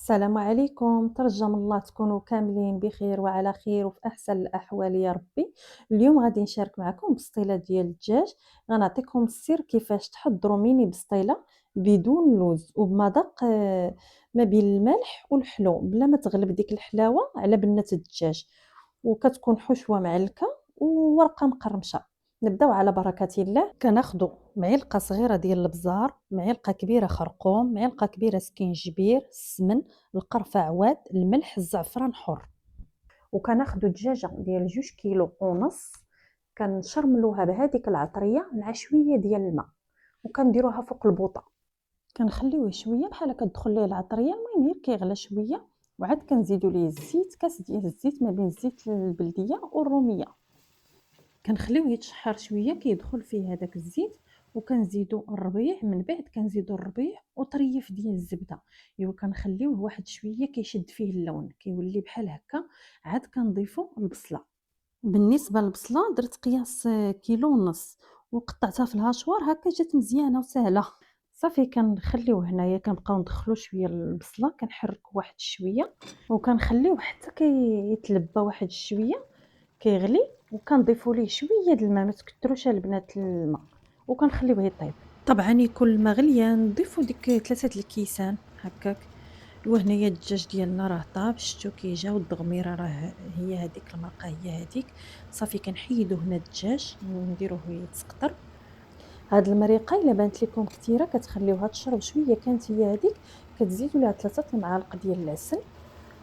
السلام عليكم، ترجم الله تكونوا كاملين بخير وعلى خير وفي أحسن الأحوال يا ربي. اليوم غادي نشارك معكم بسطيلة ديال الدجاج. غنعطيكم السر كيفاش تحضروا ميني بسطيلة بدون لوز وبمذاق ما بين المالح والحلو بلا ما تغلب ديك الحلاوة على بنة الدجاج، وكتكون حشوة معلكة وورقة مقرمشة. نبداو على بركة الله. كناخدو معلقة صغيرة ديال البزار، معلقة كبيرة خرقوم، معلقة كبيرة سكينجبير، السمن، القرفة عواد، الملح، الزعفران حر. وكناخدو دجاجة ديال 2 كيلو ونص، كنشرملوها بهذيك العطرية مع شوية ديال الماء وكنديروها فوق البوطة. كنخليوه شوية بحال هكا تدخل ليه العطرية، المهم غير كيغلى شوية، وعاد كنزيدو ليه الزيت، كاس ديال الزيت ما بين الزيت البلدية والرومية. كنخليوه يتشحر شويه كيدخل فيه هذاك الزيت، وكنزيدو الربيع، من بعد كنزيدو الربيع وطريف ديال الزبده. ايوا كنخليوه واحد شويه كيشد فيه اللون كيولي بحال هكا. عاد كنضيفو البصله. بالنسبه للبصله درت قياس كيلو ونص وقطعتها في الهاشوار هكا، جات مزيانه وسهله. صافي كنخليوه هنايا، كنبقاو ندخلو شويه البصله، كنحركو واحد شويه وكنخليوه حتى كيتلبى واحد شويه كيغلي، وكنضيفوا ليه شويه د الماء، ما تكثروش البنات الماء، وكنخليوه يطيب. طبعا يكون الماء غليان نضيفوا ديك 3 الكيسان هكاك. وهنايا الدجاج ديالنا راه طاب، شفتو كي جا، والدغميره راه هي هذيك، المرقه هي هذيك. صافي كنحيدو هنا الدجاج ونديروه يتسقطر. هاد المريقه الا بانت لكم كثيره كتخليوها تشرب شويه، كانت هي هذيك كتزيدوا لها 3 المعالق ديال العسل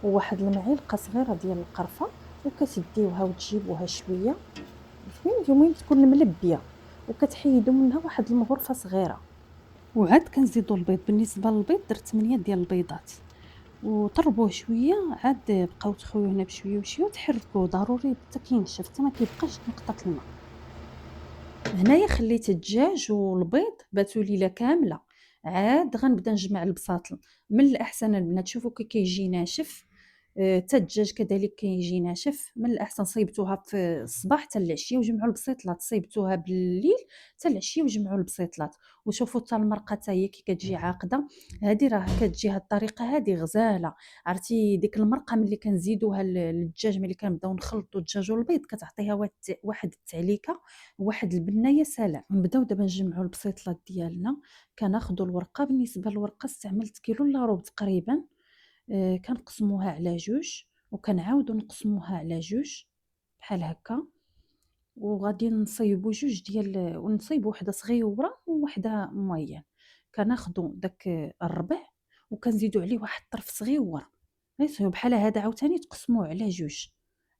وواحد المعلقه صغيره ديال القرفه، وكتديوها وتجيبوها شويه فهمتي، المهم تكون ملبيه، وكتحيدوا منها واحد المغرفه صغيره. وعاد كنزيدوا البيض. بالنسبه للبيض درت 8 ديال البيضات وطربوه شويه، عاد بقاو تخويوه هنا بشويه بشويه وتحركوه ضروري حتى كينشف، حتى ما كيبقاش نقطه الماء. هنايا خليت الدجاج والبيض باتوا ليله كامله. عاد غنبدا نجمع البساطل. من الاحسن البنات شوفوا كي كيجي ناشف، حتى الدجاج كذلك كيجي ناشف. من الاحسن صيبتوها في الصباح حتى العشيه وجمعوا البسيطلات، صيبتوها بالليل حتى العشيه وجمعوا البسيطلات. وشوفوا حتى المرقه حتى هي كي كتجي عاقده، هذه راه كتجي هاد الطريقه هذه غزاله. عرفتي ديك المرقه ملي كنزيدوها للدجاج، ملي كنبداو نخلطوا الدجاج والبيض كتعطيها واحد التعليكه، واحد البنه يا سلام. نبداو دابا نجمعوا البسيطلات ديالنا. كناخذوا الورقه. بالنسبه للورقه استعملت كيلو الا ربع تقريبا. كنقسموها على 2 وكنعاودو نقسموها على 2 بحال هكا، وغادي نصايبو 2 ديال، ونصايبو وحده صغيوره ووحده موين. كناخدو داك الربع وكنزيدو عليه واحد الطرف صغيور، غير بحال هذا عاوتاني تقسموه على 2.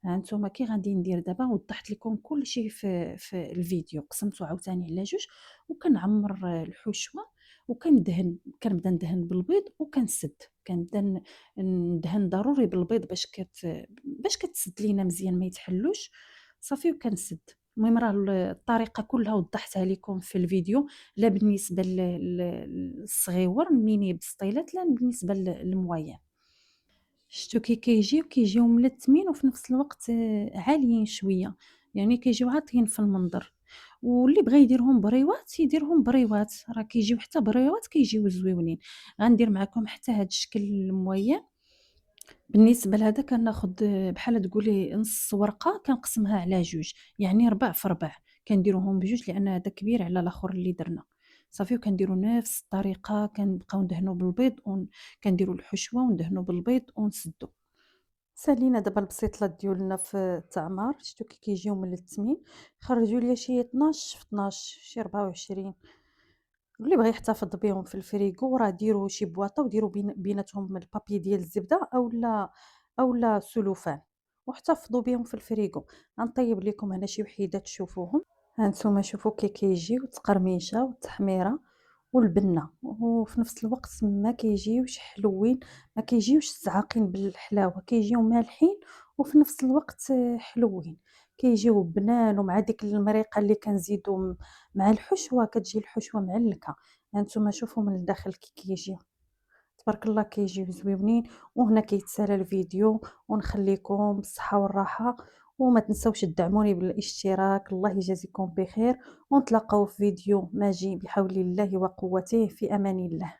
ها نتوما كي غادي ندير دابا وضحت لكم كلشي في الفيديو. قسمته عاوتاني على 2 وكنعمر الحشوه وكندهن. كنبدا ندهن بالبيض وكنسد. كنبدا ندهن ضروري بالبيض باش كتسد لينا مزيان ما يتحلوش. صافي وكنسد. المهم راه الطريقه كلها وضحتها لكم في الفيديو، لا بالنسبه للصغيور الميني بسطيلات، لا بالنسبه للموين. شتو كي كيجيو ملتمين وفي نفس الوقت عاليين شويه، يعني كيجيو عاطين في المنظر. واللي بغى يديرهم بريوات يديرهم بريوات، راه كيجيو حتى بريوات كيجيو زويونين. غندير معكم حتى هاد الشكل الموين. بالنسبه لهذا كناخد بحال تقولي نص ورقه كنقسمها على 2، يعني ربع في ربع. كنديروهم بجوج لان هذا كبير على الاخر اللي درنا. صافي وكنديروا نفس الطريقه، كنبقاو ندهنوا بالبيض كنديروا الحشوه وندهنوا بالبيض ونسدوا. سالينا دابا البسيطلات ديالنا في التعمار، شفتوا كي كيجيو ملتمين. خرجوا ليا شي 12 في 12 شي 24. اللي بغى يحتفظ بهم في الفريغو راه ديروا شي بواطه وديروا بيناتهم البابي ديال الزبده اولا سلوفان واحتفظوا بهم في الفريغو. غنطيب لكم هنا شي وحيدات تشوفوهم. هانتوما شوفوا كي كيجيو التقرميشه والتحميره والبنه، وفي نفس الوقت ما كيجيوش حلوين، ما كيجيوش زعاقين بالحلاوه، كيجيو مالحين وفي نفس الوقت حلوين. كيجيو بنان ومع ديك المريقه اللي كنزيدو مع الحشوه كتجي الحشوه معلكه. هانتوما شوفوا من الداخل كي كيجيو، تبارك الله كيجيو زويونين. وهنا كيتسالى الفيديو، ونخليكم بالصحه والراحه. وما تنسوش تدعموني بالاشتراك. الله يجازيكم بخير، ونتلاقاو في فيديو ماجي بحول الله وقوته. في امان الله.